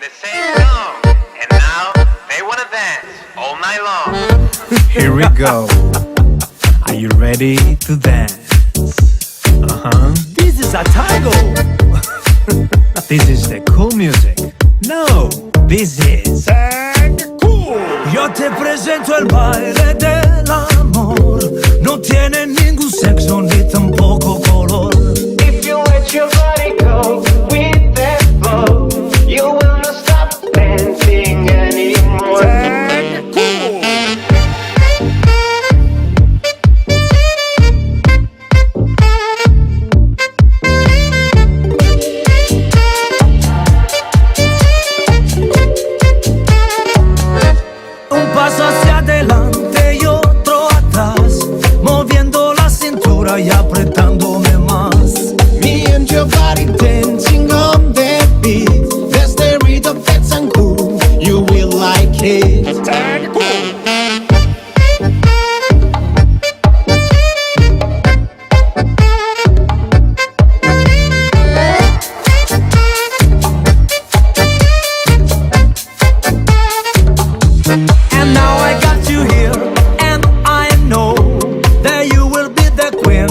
the same song, and now they wanna dance all night long. Here we go. Are you ready to dance? This is a tango. This is the cool music. No, this is Tang-Cool. Yo te presento el baile del amor. No tiene ningún sexo ni tampoco color. If you let your body go with that flow, you will not stop dancing anymore. Tang-Cool. Un paso hacia adelante y otro atrás, moviendo la cintura y apretándome más. Me and your body dancing on that beat. That's the rhythm that's Tang-Cool. You will like it. Tang-Cool. And now I got you here, and I know that you will be the queen